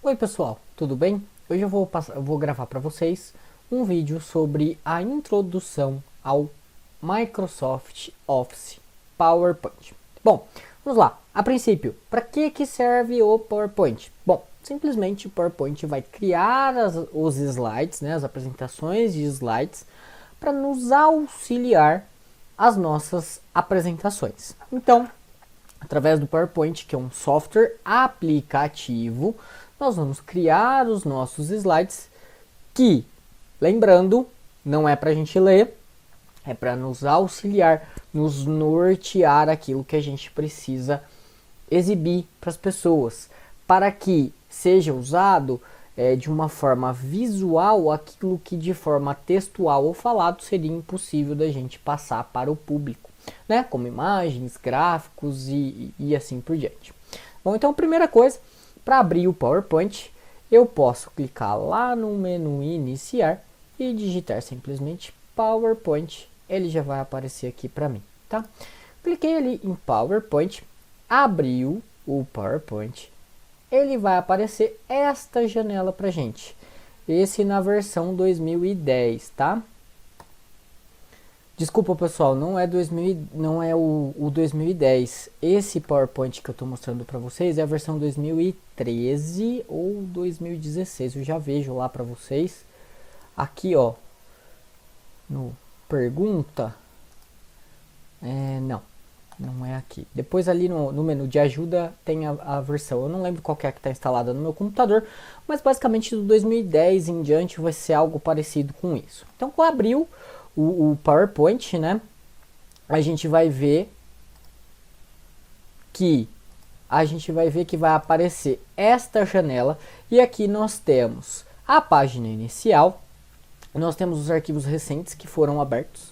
Oi pessoal, tudo bem? Hoje eu vou gravar para vocês um vídeo sobre a introdução ao Microsoft Office PowerPoint. Bom, vamos lá. A princípio, para que serve o PowerPoint? Bom, simplesmente o PowerPoint vai criar os slides, né, as apresentações de slides, para nos auxiliar as nossas apresentações. Então, através do PowerPoint, que é um software aplicativo, nós vamos criar os nossos slides que, lembrando, não é para a gente ler, é para nos auxiliar, nos nortear aquilo que a gente precisa exibir para as pessoas, para que seja usado de uma forma visual aquilo que de forma textual ou falado seria impossível da gente passar para o público, né? Como imagens, gráficos e assim por diante. Bom, então a primeira coisa, para abrir o PowerPoint, eu posso clicar lá no menu iniciar e digitar simplesmente PowerPoint. Ele já vai aparecer aqui para mim, tá? Cliquei ali em PowerPoint, abriu o PowerPoint, ele vai aparecer esta janela para gente. Esse na versão 2010, tá? Desculpa pessoal, não é o 2010. Esse PowerPoint que eu estou mostrando para vocês é a versão 2013 ou 2016. Eu já vejo lá para vocês. Aqui ó, no pergunta. Não é aqui. Depois ali no menu de ajuda tem a versão. Eu não lembro qual que é que está instalada no meu computador, mas basicamente do 2010 em diante vai ser algo parecido com isso. Então abriu o PowerPoint, né? A gente vai ver que vai aparecer esta janela e aqui nós temos a página inicial, nós temos os arquivos recentes que foram abertos,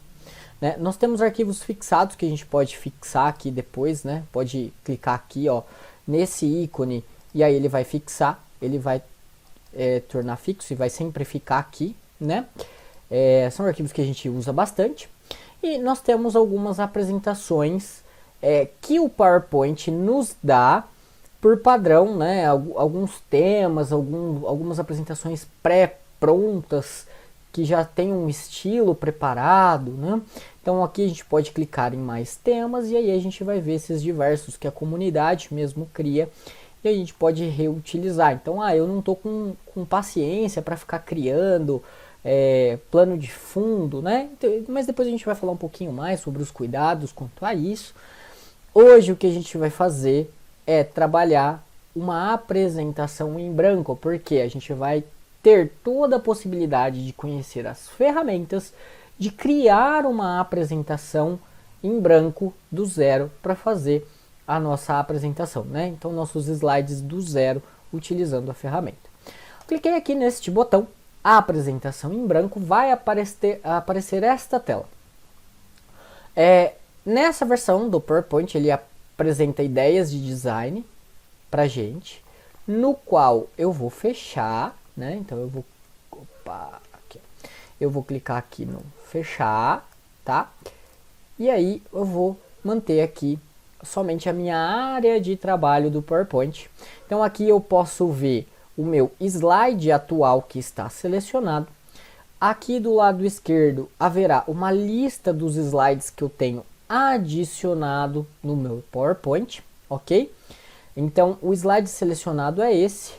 né? Nós temos arquivos fixados que a gente pode fixar aqui depois, né? Pode clicar aqui, ó, nesse ícone e aí ele vai fixar, ele vai tornar fixo e vai sempre ficar aqui, né? São arquivos que a gente usa bastante. E nós temos algumas apresentações que o PowerPoint nos dá por padrão, né? Alguns temas, algumas apresentações pré-prontas que já tem um estilo preparado, né? Então aqui a gente pode clicar em mais temas e aí a gente vai ver esses diversos que a comunidade mesmo cria e a gente pode reutilizar. Então, eu não estou com paciência para ficar criando plano de fundo, né? Então, mas depois a gente vai falar um pouquinho mais sobre os cuidados quanto a isso. Hoje o que a gente vai fazer é trabalhar uma apresentação em branco, porque a gente vai ter toda a possibilidade de conhecer as ferramentas de criar uma apresentação em branco do zero para fazer a nossa apresentação, né? Então nossos slides do zero utilizando a ferramenta. Cliquei aqui neste botão, a apresentação em branco, vai aparecer esta tela. Nessa versão do PowerPoint ele apresenta ideias de design pra gente, no qual eu vou fechar, né? Então eu vou eu vou clicar aqui no fechar, tá? E aí eu vou manter aqui somente a minha área de trabalho do PowerPoint. Então aqui eu posso ver o meu slide atual que está selecionado. Aqui do lado esquerdo haverá uma lista dos slides que eu tenho adicionado no meu PowerPoint, ok? Então o slide selecionado é esse.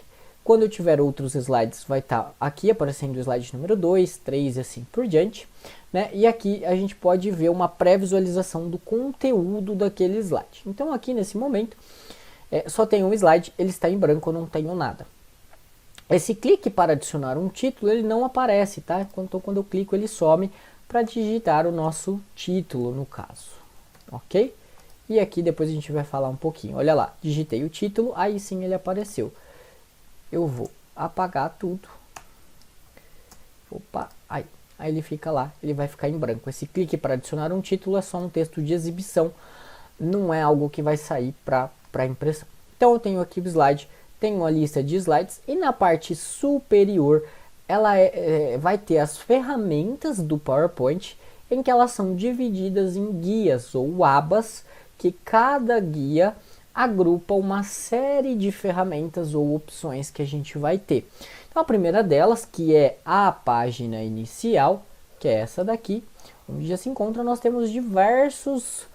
Quando eu tiver outros slides, vai estar aqui aparecendo o slide número 2, 3 e assim por diante, né? E aqui a gente pode ver uma pré-visualização do conteúdo daquele slide. Então aqui nesse momento, só tem um slide, ele está em branco, eu não tenho nada. Esse clique para adicionar um título, ele não aparece, tá? Então quando eu clico, ele some para digitar o nosso título, no caso, ok? E aqui depois a gente vai falar um pouquinho. Olha lá, digitei o título, aí sim ele apareceu. Eu vou apagar tudo. Opa, aí ele fica lá, ele vai ficar em branco. Esse clique para adicionar um título é só um texto de exibição, não é algo que vai sair para impressão. Então eu tenho aqui o slide, tenho uma lista de slides e na parte superior ela vai ter as ferramentas do PowerPoint em que elas são divididas em guias ou abas, que cada guia agrupa uma série de ferramentas ou opções que a gente vai ter. Então, a primeira delas, que é a página inicial, que é essa daqui, onde já se encontra, nós temos diversos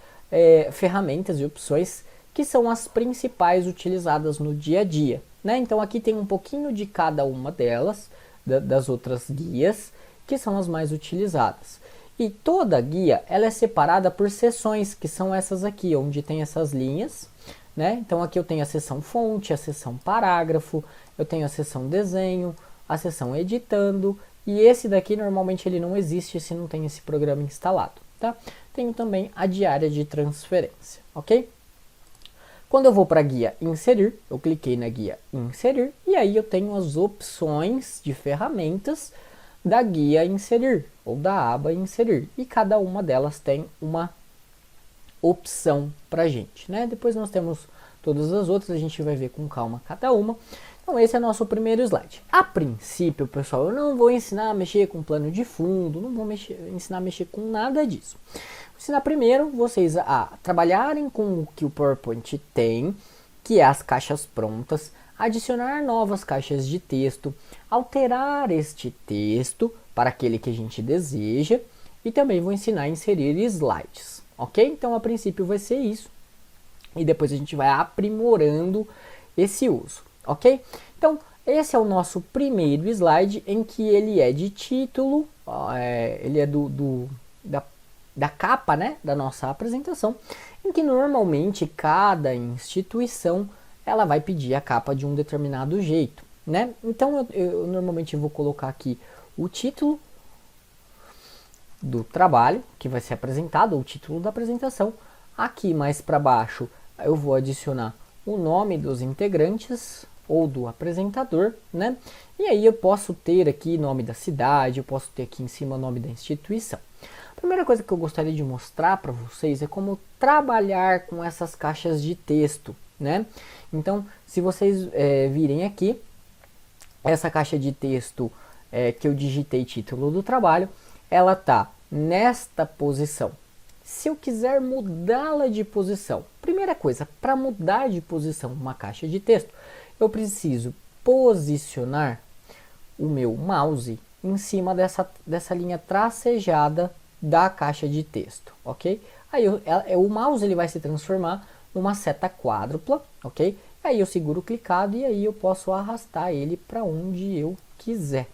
ferramentas e opções que são as principais utilizadas no dia a dia, né? Então, aqui tem um pouquinho de cada uma delas, das outras guias, que são as mais utilizadas. E toda guia, ela é separada por seções, que são essas aqui, onde tem essas linhas, né? Então aqui eu tenho a seção fonte, a seção parágrafo, eu tenho a seção desenho, a seção editando, e esse daqui normalmente ele não existe se não tem esse programa instalado, tá? Tenho também a diária de transferência, ok? Quando eu vou para a guia inserir, eu cliquei na guia inserir, e aí eu tenho as opções de ferramentas da guia inserir, ou da aba inserir, e cada uma delas tem uma opção pra gente, né? Depois nós temos todas as outras, a gente vai ver com calma cada uma. Então esse é nosso primeiro slide. A princípio, pessoal, eu não vou ensinar a mexer com plano de fundo, não vou ensinar a mexer com nada disso. Vou ensinar primeiro vocês a trabalharem com o que o PowerPoint tem, que é as caixas prontas, adicionar novas caixas de texto, alterar este texto para aquele que a gente deseja, e também vou ensinar a inserir slides, ok? Então a princípio vai ser isso, e depois a gente vai aprimorando esse uso, ok? Então esse é o nosso primeiro slide, em que ele é de título, ele é da capa, né, da nossa apresentação, em que normalmente cada instituição ela vai pedir a capa de um determinado jeito, né? Então eu normalmente vou colocar aqui o título do trabalho que vai ser apresentado, ou o título da apresentação. Aqui mais para baixo eu vou adicionar o nome dos integrantes ou do apresentador, né? E aí eu posso ter aqui nome da cidade, eu posso ter aqui em cima o nome da instituição. A primeira coisa que eu gostaria de mostrar para vocês é como trabalhar com essas caixas de texto, né? Então, se vocês virem aqui, essa caixa de texto que eu digitei título do trabalho, ela tá nesta posição. Se eu quiser mudá-la de posição, primeira coisa, para mudar de posição uma caixa de texto, eu preciso posicionar o meu mouse em cima dessa linha tracejada da caixa de texto, ok? Aí o mouse ele vai se transformar numa seta quádrupla, ok? Aí eu seguro clicado e aí eu posso arrastar ele para onde eu quiser,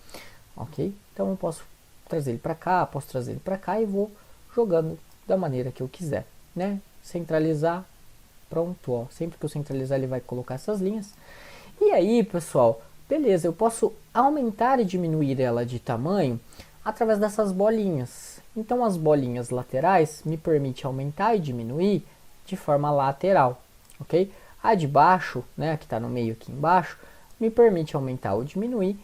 ok? Então eu posso trazer ele para cá, posso trazer ele para cá e vou jogando da maneira que eu quiser, né? Centralizar, pronto, ó. Sempre que eu centralizar ele vai colocar essas linhas. E aí, pessoal, beleza, eu posso aumentar e diminuir ela de tamanho através dessas bolinhas. Então as bolinhas laterais me permitem aumentar e diminuir de forma lateral, ok? A de baixo, né, que está no meio aqui embaixo, me permite aumentar ou diminuir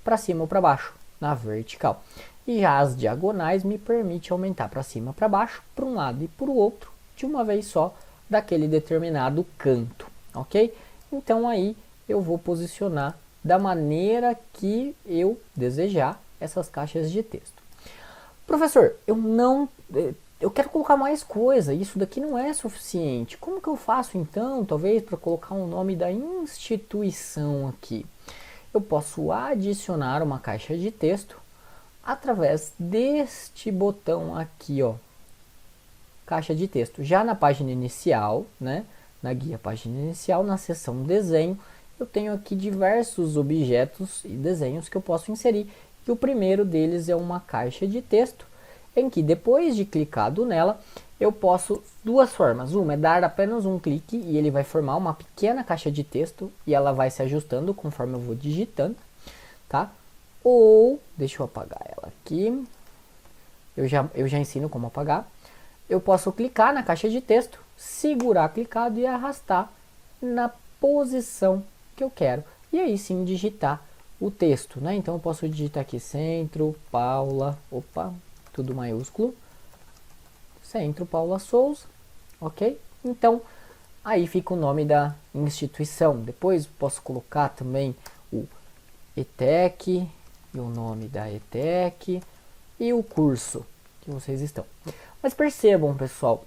para cima ou para baixo, na vertical. E já as diagonais me permite aumentar para cima ou para baixo, para um lado e para o outro, de uma vez só, daquele determinado canto, ok? Então aí eu vou posicionar da maneira que eu desejar essas caixas de texto. Professor, eu quero colocar mais coisa, isso daqui não é suficiente. Como que eu faço então, talvez, para colocar o nome da instituição aqui? Eu posso adicionar uma caixa de texto através deste botão aqui, ó, caixa de texto. Já na página inicial, né, na guia página inicial, na seção desenho, eu tenho aqui diversos objetos e desenhos que eu posso inserir. E o primeiro deles é uma caixa de texto, em que depois de clicado nela, eu posso duas formas. Uma é dar apenas um clique e ele vai formar uma pequena caixa de texto e ela vai se ajustando conforme eu vou digitando, tá? Ou, deixa eu apagar ela aqui, eu já ensino como apagar. Eu posso clicar na caixa de texto, segurar clicado e arrastar na posição que eu quero. E aí sim digitar o texto, né? Então eu posso digitar aqui Centro Paula, tudo maiúsculo, Centro Paula Souza, ok? Então aí fica o nome da instituição. Depois posso colocar também o ETEC e o nome da ETEC e o curso que vocês estão. Mas percebam, pessoal,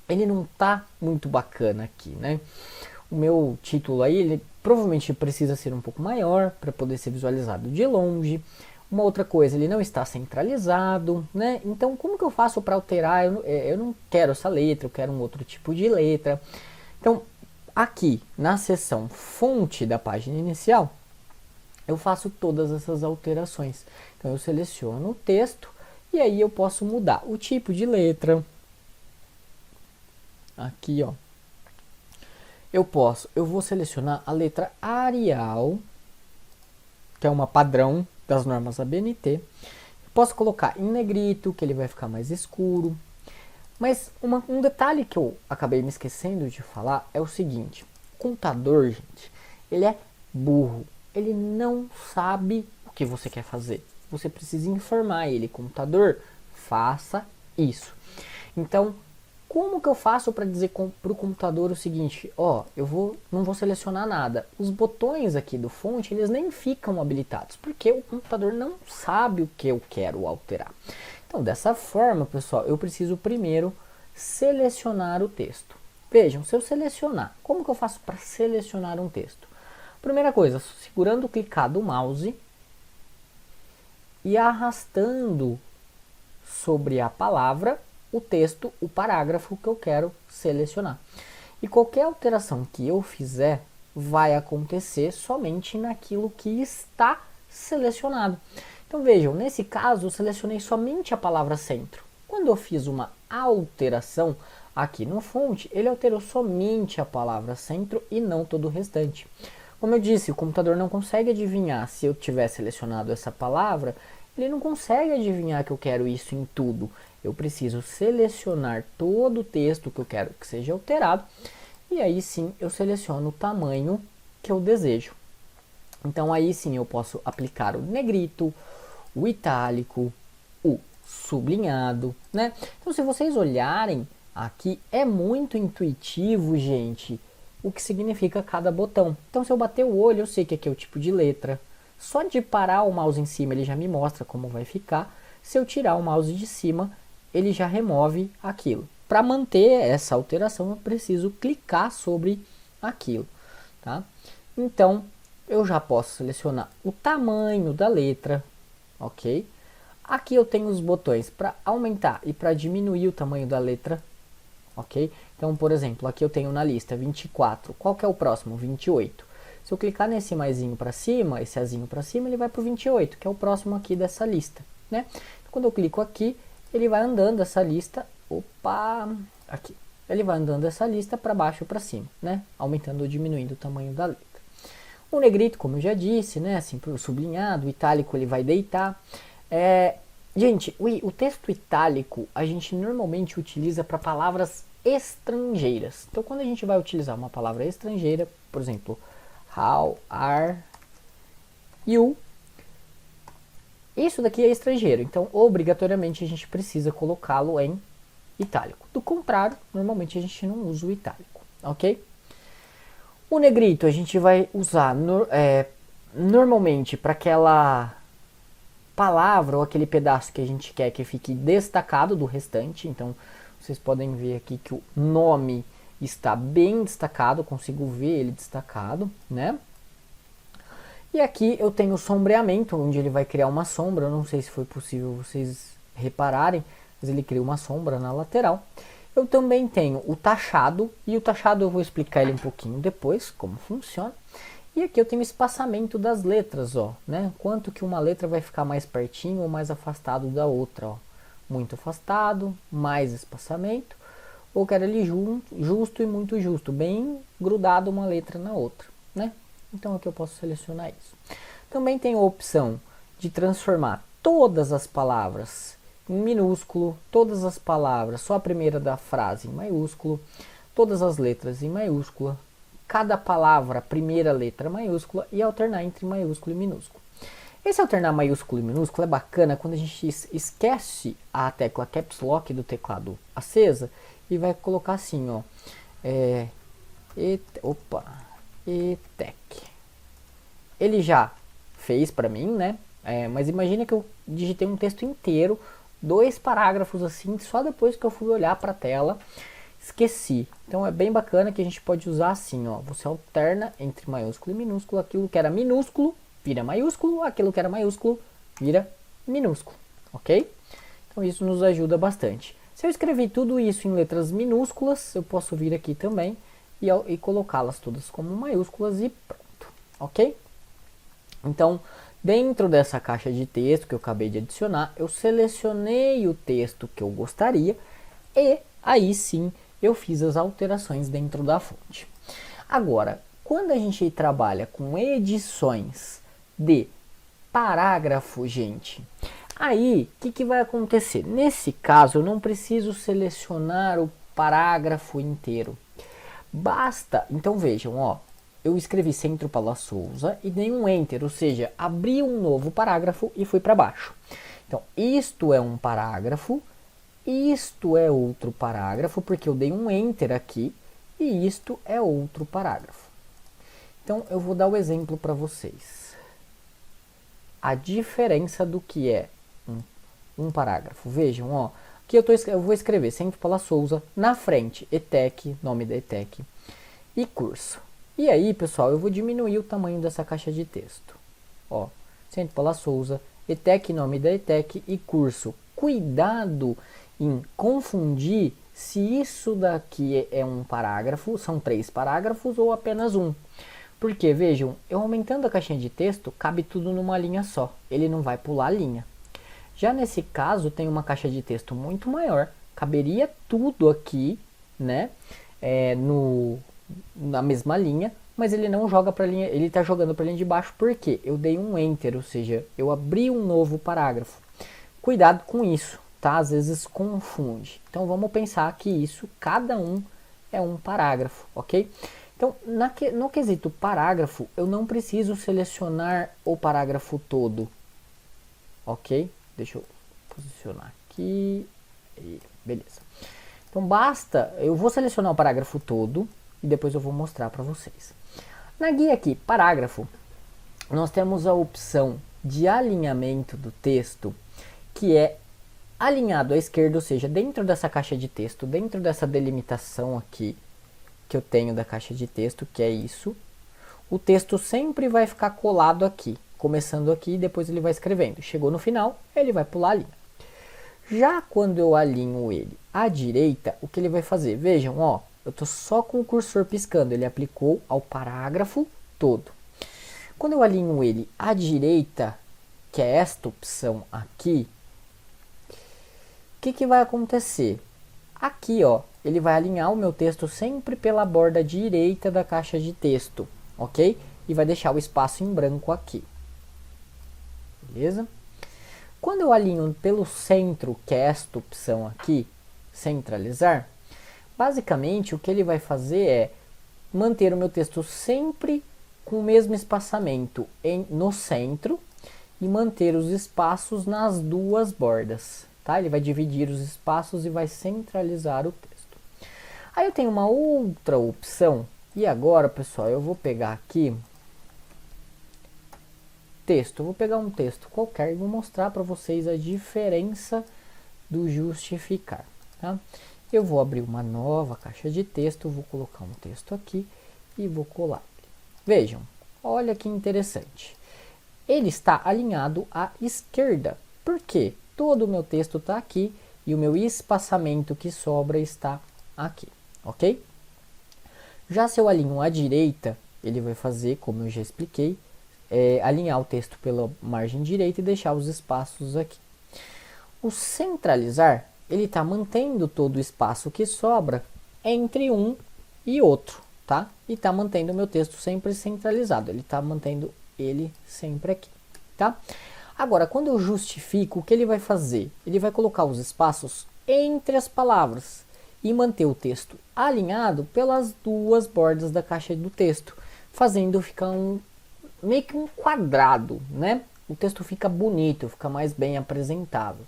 ele não tá muito bacana aqui, né? O meu título aí, ele provavelmente precisa ser um pouco maior para poder ser visualizado de longe. Uma outra coisa, ele não está centralizado, né? Então, como que eu faço para alterar? Eu não quero essa letra, eu quero um outro tipo de letra. Então, aqui na seção fonte da página inicial, eu faço todas essas alterações. Então, eu seleciono o texto e aí eu posso mudar o tipo de letra. Aqui, ó. Eu vou selecionar a letra Arial, que é uma padrão das normas ABNT. Posso colocar em negrito, que ele vai ficar mais escuro. Mas um detalhe que eu acabei me esquecendo de falar é o seguinte. O computador, gente, ele é burro. Ele não sabe o que você quer fazer. Você precisa informar ele. Computador, faça isso. Então, como que eu faço para dizer para o computador o seguinte, ó, não vou selecionar nada. Os botões aqui do fonte, eles nem ficam habilitados, porque o computador não sabe o que eu quero alterar. Então, dessa forma, pessoal, eu preciso primeiro selecionar o texto. Vejam, se eu selecionar, como que eu faço para selecionar um texto? Primeira coisa, segurando o clicar do mouse e arrastando sobre a palavra o texto, o parágrafo que eu quero selecionar. E qualquer alteração que eu fizer vai acontecer somente naquilo que está selecionado. Então vejam, nesse caso eu selecionei somente a palavra centro. Quando eu fiz uma alteração aqui no fonte, ele alterou somente a palavra centro e não todo o restante. Como eu disse, o computador não consegue adivinhar se eu tiver selecionado essa palavra, ele não consegue adivinhar que eu quero isso em tudo. Eu preciso selecionar todo o texto que eu quero que seja alterado e aí sim eu seleciono o tamanho que eu desejo. Então aí sim eu posso aplicar o negrito, o itálico, o sublinhado, né? Então se vocês olharem aqui é muito intuitivo, gente, o que significa cada botão. Então se eu bater o olho eu sei que aqui é o tipo de letra. Só de parar o mouse em cima ele já me mostra como vai ficar. Se eu tirar o mouse de cima ele já remove aquilo. Para manter essa alteração, eu preciso clicar sobre aquilo, tá? Então, eu já posso selecionar o tamanho da letra, ok? Aqui eu tenho os botões para aumentar e para diminuir o tamanho da letra, ok? Então, por exemplo, aqui eu tenho na lista 24. Qual que é o próximo? 28. Se eu clicar nesse maisinho para cima, esse azinho para cima, ele vai para o 28, que é o próximo aqui dessa lista, né? Então, quando eu clico aqui, ele vai andando essa lista, aqui. Ele vai andando essa lista para baixo ou para cima, né? Aumentando ou diminuindo o tamanho da letra. O negrito, como eu já disse, né? Assim, para o sublinhado, o itálico ele vai deitar. Gente, o texto itálico a gente normalmente utiliza para palavras estrangeiras. Então, quando a gente vai utilizar uma palavra estrangeira, por exemplo, how are you? Isso daqui é estrangeiro, então obrigatoriamente a gente precisa colocá-lo em itálico. Do contrário, normalmente a gente não usa o itálico, ok? O negrito a gente vai usar normalmente para aquela palavra ou aquele pedaço que a gente quer que fique destacado do restante. Então vocês podem ver aqui que o nome está bem destacado, eu consigo ver ele destacado, né? E aqui eu tenho o sombreamento, onde ele vai criar uma sombra. Eu não sei se foi possível vocês repararem, mas ele cria uma sombra na lateral. Eu também tenho o taxado, e o taxado eu vou explicar ele um pouquinho depois, como funciona. E aqui eu tenho o espaçamento das letras, ó, né? Quanto que uma letra vai ficar mais pertinho ou mais afastado da outra, ó. Muito afastado, mais espaçamento, ou quero ele justo e muito justo, bem grudado uma letra na outra, né? Então aqui eu posso selecionar isso. Também tenho a opção de transformar todas as palavras em minúsculo, todas as palavras, só a primeira da frase em maiúsculo, todas as letras em maiúscula, cada palavra, primeira letra maiúscula e alternar entre maiúsculo e minúsculo. Esse alternar maiúsculo e minúsculo é bacana quando a gente esquece a tecla Caps Lock do teclado acesa e vai colocar assim, ó, ETEC. Ele já fez para mim, né? Mas imagina que eu digitei um texto inteiro, 2 parágrafos assim, só depois que eu fui olhar para a tela, esqueci. Então é bem bacana que a gente pode usar assim, ó. Você alterna entre maiúsculo e minúsculo. Aquilo que era minúsculo vira maiúsculo, aquilo que era maiúsculo vira minúsculo, ok? Então isso nos ajuda bastante. Se eu escrever tudo isso em letras minúsculas, eu posso vir aqui também e colocá-las todas como maiúsculas e pronto, ok? Então, dentro dessa caixa de texto que eu acabei de adicionar, eu selecionei o texto que eu gostaria e aí sim eu fiz as alterações dentro da fonte. Agora, quando a gente trabalha com edições de parágrafo, gente, aí o que vai acontecer? Nesse caso, eu não preciso selecionar o parágrafo inteiro. Basta, então vejam, ó, eu escrevi Centro Paula Souza e dei um Enter, ou seja, abri um novo parágrafo e fui para baixo. Então, isto é um parágrafo, isto é outro parágrafo, porque eu dei um Enter aqui, e isto é outro parágrafo. Então, eu vou dar o exemplo para vocês. A diferença do que é um parágrafo. Vejam, ó, aqui eu vou escrever Centro Paula Souza, na frente, ETEC, nome da ETEC, e curso. E aí, pessoal, eu vou diminuir o tamanho dessa caixa de texto. Ó, Centro Paula Souza, ETEC, nome da ETEC e curso. Cuidado em confundir se isso daqui é um parágrafo, são 3 parágrafos ou apenas um. Porque, vejam, eu aumentando a caixinha de texto, cabe tudo numa linha só. Ele não vai pular a linha. Já nesse caso, tem uma caixa de texto muito maior. Caberia tudo aqui, né? Na mesma linha, mas ele não joga para a linha, ele está jogando para a linha de baixo porque eu dei um Enter, ou seja, eu abri um novo parágrafo. Cuidado com isso, tá? Às vezes confunde. Então vamos pensar que isso, cada um é um parágrafo, ok? Então, no quesito parágrafo, eu não preciso selecionar o parágrafo todo, ok? Deixa eu posicionar aqui, e beleza. Então basta, eu vou selecionar o parágrafo todo e depois eu vou mostrar para vocês. Na guia aqui, parágrafo, nós temos a opção de alinhamento do texto, que é alinhado à esquerda, ou seja, dentro dessa caixa de texto, dentro dessa delimitação aqui, que eu tenho da caixa de texto, que é isso, o texto sempre vai ficar colado aqui, começando aqui e depois ele vai escrevendo. Chegou no final, ele vai pular a linha. Já quando eu alinho ele à direita, o que ele vai fazer? Vejam, ó, eu estou só com o cursor piscando, ele aplicou ao parágrafo todo. Quando eu alinho ele à direita, que é esta opção aqui, o que vai acontecer? Aqui, ó, ele vai alinhar o meu texto sempre pela borda direita da caixa de texto, ok? E vai deixar o espaço em branco aqui. Beleza? Quando eu alinho pelo centro, que é esta opção aqui, centralizar, basicamente o que ele vai fazer é manter o meu texto sempre com o mesmo espaçamento no centro e manter os espaços nas duas bordas, tá? Ele vai dividir os espaços e vai centralizar o texto. Aí eu tenho uma outra opção, e agora, pessoal, eu vou pegar aqui texto, eu vou pegar um texto qualquer e vou mostrar para vocês a diferença do justificar, tá? Eu vou abrir uma nova caixa de texto, vou colocar um texto aqui e vou colar. Vejam, olha que interessante. Ele está alinhado à esquerda, porque todo o meu texto está aqui e o meu espaçamento que sobra está aqui, ok? Já se eu alinho à direita, ele vai fazer, como eu já expliquei, alinhar o texto pela margem direita e deixar os espaços aqui. O centralizar, ele está mantendo todo o espaço que sobra entre um e outro, tá? E está mantendo o meu texto sempre centralizado, ele está mantendo ele sempre aqui, tá? Agora, quando eu justifico, o que ele vai fazer? Ele vai colocar os espaços entre as palavras e manter o texto alinhado pelas duas bordas da caixa do texto, fazendo ficar meio que um quadrado, né? O texto fica bonito, fica mais bem apresentável,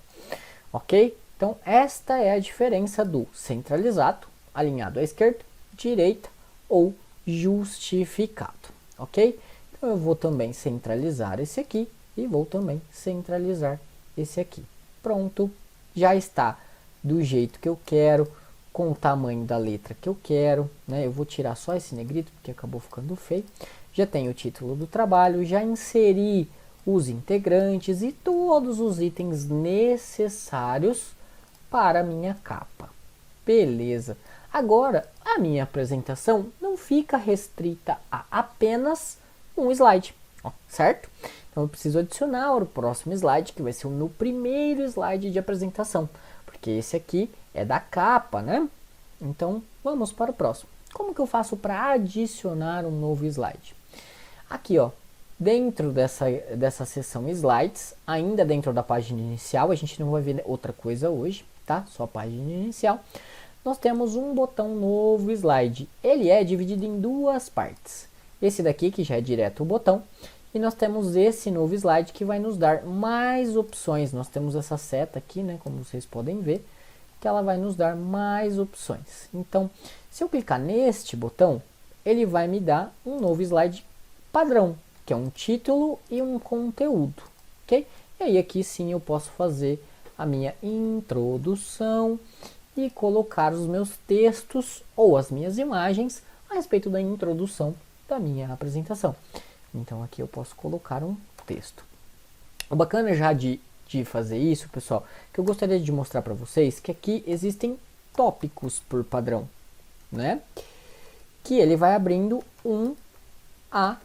ok? Então, esta é a diferença do centralizado, alinhado à esquerda, direita ou justificado, ok? Então, eu vou também centralizar esse aqui e vou também centralizar esse aqui. Pronto, já está do jeito que eu quero, com o tamanho da letra que eu quero, né? Eu vou tirar só esse negrito porque acabou ficando feio. Já tenho o título do trabalho, já inseri os integrantes e todos os itens necessários para a minha capa. Beleza. Agora, a minha apresentação não fica restrita a apenas um slide, ó, certo? Então eu preciso adicionar o próximo slide, que vai ser o meu primeiro slide de apresentação, porque esse aqui é da capa, né? Então vamos para o próximo. Como que eu faço para adicionar um novo slide? Aqui, ó, dentro dessa seção slides, ainda dentro da página inicial, a gente não vai ver outra coisa hoje, tá? Só a página inicial. Nós temos um botão novo slide. Ele é dividido em duas partes. Esse daqui, que já é direto o botão, e nós temos esse novo slide que vai nos dar mais opções. Nós temos essa seta aqui, né, como vocês podem ver, que ela vai nos dar mais opções. Então, se eu clicar neste botão, ele vai me dar um novo slide padrão, que é um título e um conteúdo, ok? E aí aqui sim eu posso fazer a minha introdução e colocar os meus textos ou as minhas imagens a respeito da introdução da minha apresentação. Então aqui eu posso colocar um texto. O bacana já de fazer isso, pessoal, que eu gostaria de mostrar para vocês que aqui existem tópicos por padrão, né? Que ele vai abrindo um a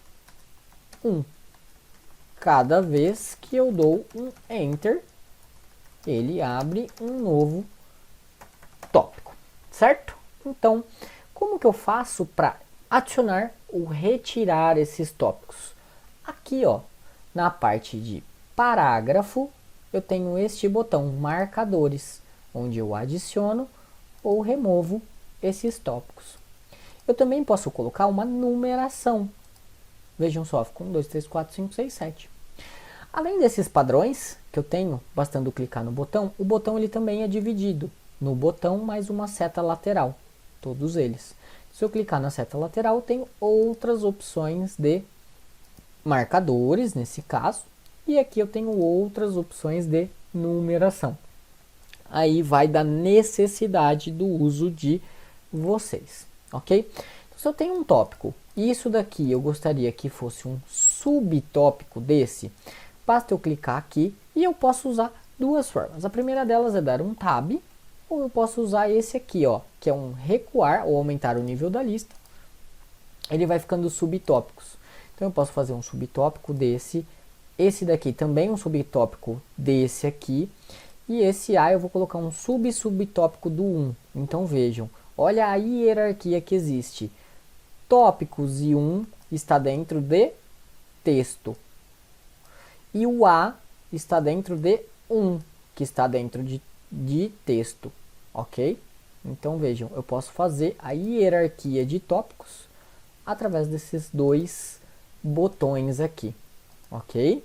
um. Cada vez que eu dou um Enter, ele abre um novo tópico, certo? Então, como que eu faço para adicionar ou retirar esses tópicos? Aqui, ó, na parte de parágrafo, eu tenho este botão marcadores, onde eu adiciono ou removo esses tópicos. Eu também posso colocar uma numeração. Vejam só, ficou 1, 2, 3, 4, 5, 6, 7. Além desses padrões que eu tenho, bastando clicar no botão, o botão ele também é dividido no botão mais uma seta lateral, todos eles. Se eu clicar na seta lateral, eu tenho outras opções de marcadores, nesse caso, e aqui eu tenho outras opções de numeração. Aí vai da necessidade do uso de vocês, ok? Então, se eu tenho um tópico, e isso daqui eu gostaria que fosse um subtópico desse, basta eu clicar aqui e eu posso usar duas formas. A primeira delas é dar um tab, ou eu posso usar esse aqui, ó, que é um recuar ou aumentar o nível da lista. Ele vai ficando subtópicos. Então eu posso fazer um subtópico desse, esse daqui também um subtópico desse aqui, e esse A eu vou colocar um subtópico do 1. Então vejam, olha a hierarquia que existe. Tópicos e 1 está dentro de texto. E o A está dentro de 1, que está dentro de texto, ok? Então vejam, eu posso fazer a hierarquia de tópicos através desses dois botões aqui, ok?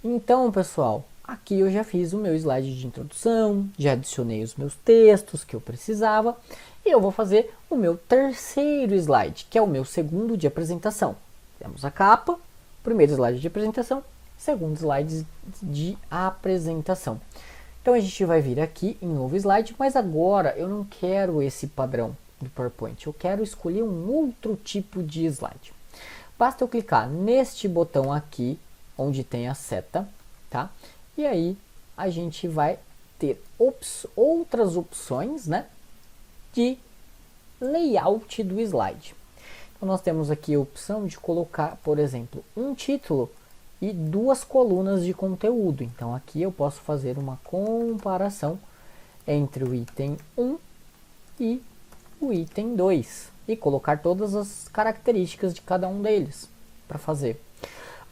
Então, pessoal, aqui eu já fiz o meu slide de introdução, já adicionei os meus textos que eu precisava, e eu vou fazer o meu terceiro slide, que é o meu segundo de apresentação. Temos a capa, primeiro slide de apresentação, segundo slide de apresentação. Então a gente vai vir aqui em novo slide, mas agora eu não quero esse padrão do PowerPoint, eu quero escolher um outro tipo de slide. Basta eu clicar neste botão aqui, onde tem a seta, tá? E aí a gente vai ter outras opções, né, de layout do slide. Então nós temos aqui a opção de colocar, por exemplo, um título e duas colunas de conteúdo. Então aqui eu posso fazer uma comparação entre o item 1 e o item 2 e colocar todas as características de cada um deles para fazer.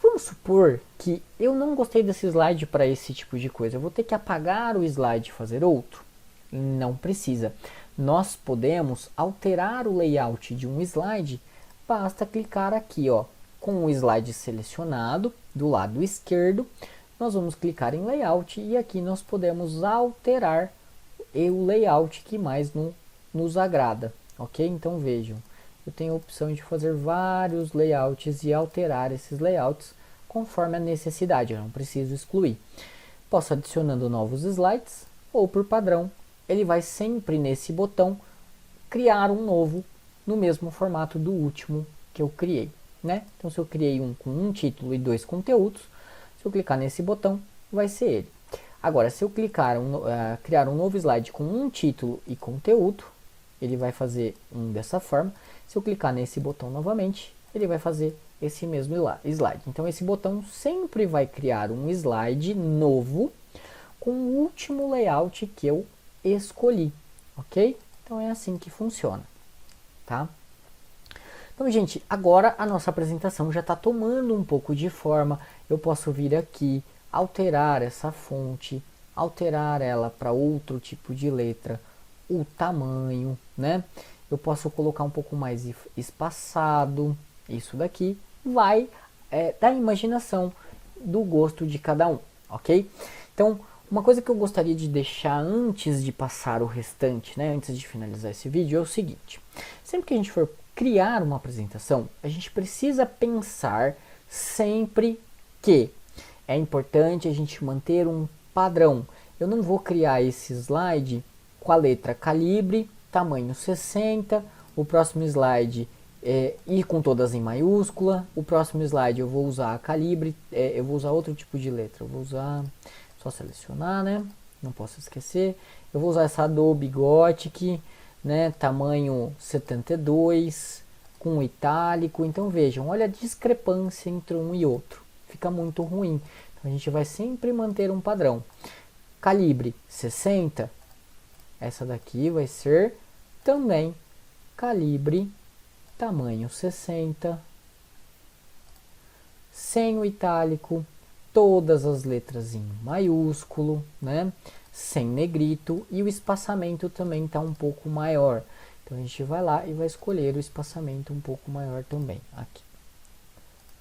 Vamos supor que eu não gostei desse slide para esse tipo de coisa. Eu vou ter que apagar o slide e fazer outro? Não precisa. Nós podemos alterar o layout de um slide. Basta clicar aqui, ó, com o slide selecionado do lado esquerdo. Nós vamos clicar em layout e aqui nós podemos alterar o layout que mais nos agrada, ok? Então vejam, eu tenho a opção de fazer vários layouts e alterar esses layouts conforme a necessidade, eu não preciso excluir. Posso adicionando novos slides ou por padrão ele vai sempre nesse botão criar um novo no mesmo formato do último que eu criei, né? Então se eu criei um com um título e 2 conteúdos, se eu clicar nesse botão, vai ser ele. Agora, se eu clicar criar um novo slide com um título e conteúdo, ele vai fazer um dessa forma. Se eu clicar nesse botão novamente, ele vai fazer esse mesmo slide. Então esse botão sempre vai criar um slide novo com o último layout que eu escolhi, ok? Então é assim que funciona, tá? Então, gente, agora a nossa apresentação já está tomando um pouco de forma. Eu posso vir aqui, alterar essa fonte, alterar ela para outro tipo de letra, o tamanho, né? Eu posso colocar um pouco mais espaçado. Isso daqui vai da imaginação, do gosto de cada um, ok? Então, uma coisa que eu gostaria de deixar antes de passar o restante, né, antes de finalizar esse vídeo, é o seguinte. Sempre que a gente for criar uma apresentação, a gente precisa pensar sempre que é importante a gente manter um padrão. Eu não vou criar esse slide com a letra calibre, tamanho 60, o próximo slide e com todas em maiúscula, o próximo slide eu vou usar calibre, eu vou usar outro tipo de letra, eu vou usar, só selecionar, né, não posso esquecer, eu vou usar essa Adobe Gothic, né, tamanho 72, com itálico. Então vejam, olha a discrepância entre um e outro, fica muito ruim. Então a gente vai sempre manter um padrão. Calibre 60, essa daqui vai ser também calibre tamanho 60, sem o itálico, todas as letras em maiúsculo, né? Sem negrito, e o espaçamento também está um pouco maior. Então a gente vai lá e vai escolher o espaçamento um pouco maior também, aqui,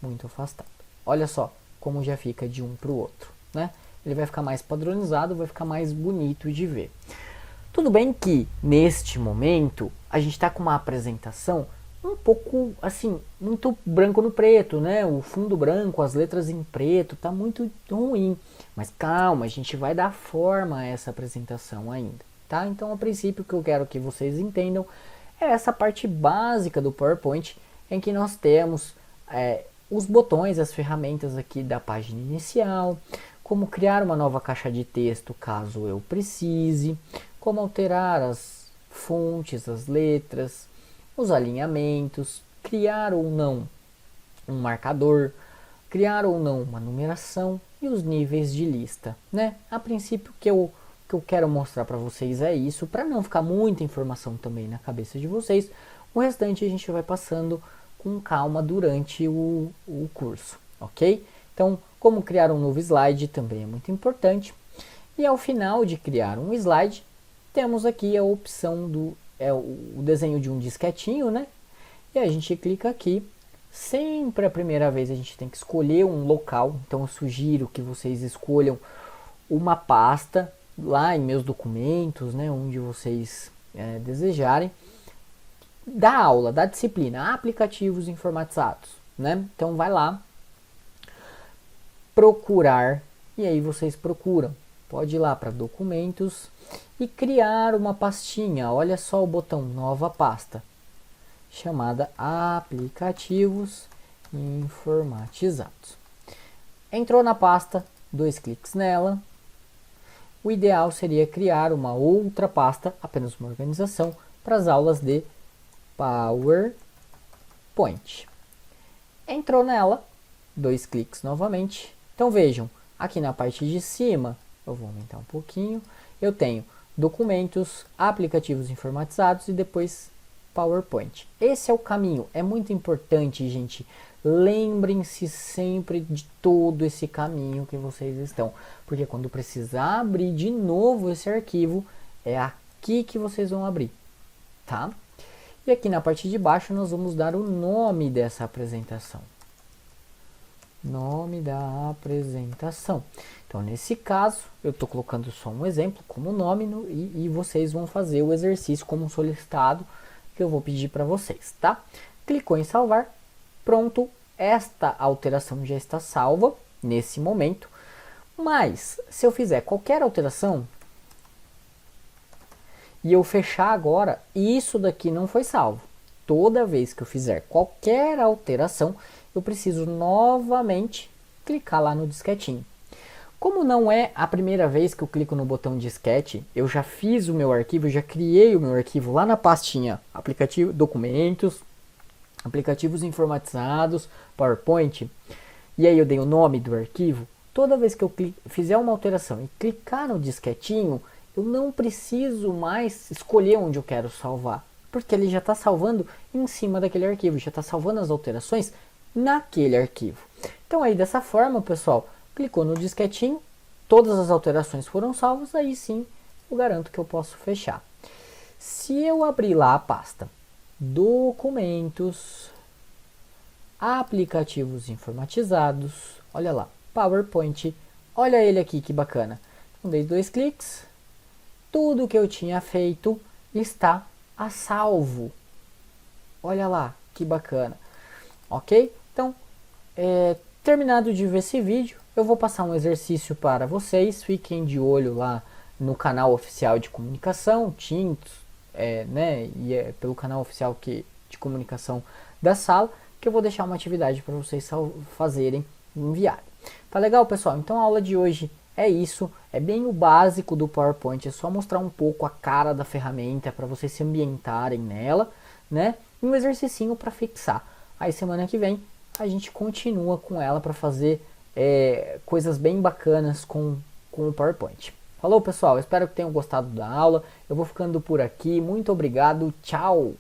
muito afastado. Olha só como já fica de um para o outro, né? Ele vai ficar mais padronizado, vai ficar mais bonito de ver. Tudo bem que neste momento a gente está com uma apresentação um pouco assim, muito branco no preto, né? O fundo branco, as letras em preto, tá muito ruim. Mas calma, a gente vai dar forma a essa apresentação ainda, tá? Então, a princípio, o que eu quero que vocês entendam é essa parte básica do PowerPoint, em que nós temos os botões, as ferramentas aqui da página inicial, como criar uma nova caixa de texto caso eu precise, como alterar as fontes, as letras, os alinhamentos, criar ou não um marcador, criar ou não uma numeração e os níveis de lista, né? A princípio, o que eu quero mostrar para vocês é isso, para não ficar muita informação também na cabeça de vocês. O restante a gente vai passando com calma durante o curso, ok? Então, como criar um novo slide também é muito importante. E ao final de criar um slide, temos aqui a opção do o desenho de um disquetinho, né? E a gente clica aqui. Sempre a primeira vez a gente tem que escolher um local. Então eu sugiro que vocês escolham uma pasta lá em meus documentos, né? Onde vocês desejarem. Da aula, da disciplina, aplicativos informatizados, né? Então vai lá, procurar, e aí vocês procuram. Pode ir lá para documentos e criar uma pastinha. Olha só o botão nova pasta, chamada aplicativos informatizados. Entrou na pasta, 2 cliques nela. O ideal seria criar uma outra pasta, apenas uma organização, para as aulas de PowerPoint. Entrou nela, 2 cliques novamente. Então vejam, aqui na parte de cima, eu vou aumentar um pouquinho, eu tenho documentos, aplicativos informatizados e depois PowerPoint. Esse é o caminho, é muito importante, gente. Lembrem-se sempre de todo esse caminho que vocês estão, porque quando precisar abrir de novo esse arquivo, é aqui que vocês vão abrir, tá? E aqui na parte de baixo nós vamos dar o nome dessa apresentação. Nome da apresentação. Então, nesse caso, eu estou colocando só um exemplo como nome e vocês vão fazer o exercício como solicitado que eu vou pedir para vocês, tá? Clicou em salvar, pronto, esta alteração já está salva nesse momento, mas se eu fizer qualquer alteração, e eu fechar agora, isso daqui não foi salvo. Toda vez que eu fizer qualquer alteração, eu preciso novamente clicar lá no disquetinho. Como não é a primeira vez que eu clico no botão disquete, eu já fiz o meu arquivo, já criei o meu arquivo lá na pastinha aplicativo, documentos, aplicativos informatizados, PowerPoint, e aí eu dei o nome do arquivo. Toda vez que eu fizer uma alteração e clicar no disquetinho, eu não preciso mais escolher onde eu quero salvar, porque ele já está salvando em cima daquele arquivo, já está salvando as alterações naquele arquivo. Então aí dessa forma, pessoal, clicou no disquetinho, todas as alterações foram salvas, aí sim eu garanto que eu posso fechar. Se eu abrir lá a pasta documentos, aplicativos informatizados, olha lá, PowerPoint, olha ele aqui que bacana. Então, dei 2 cliques, tudo que eu tinha feito está a salvo. Olha lá, que bacana. Ok? Então, terminado de ver esse vídeo, eu vou passar um exercício para vocês. Fiquem de olho lá no canal oficial de comunicação, Tintos, né? E é pelo canal oficial de comunicação da sala, que eu vou deixar uma atividade para vocês fazerem e enviarem. Tá legal, pessoal? Então a aula de hoje é isso, é bem o básico do PowerPoint, é só mostrar um pouco a cara da ferramenta para vocês se ambientarem nela, né? E um exercicinho para fixar. Aí semana que vem a gente continua com ela para fazer coisas bem bacanas com o PowerPoint. Falou, pessoal, espero que tenham gostado da aula. Eu vou ficando por aqui, muito obrigado, tchau!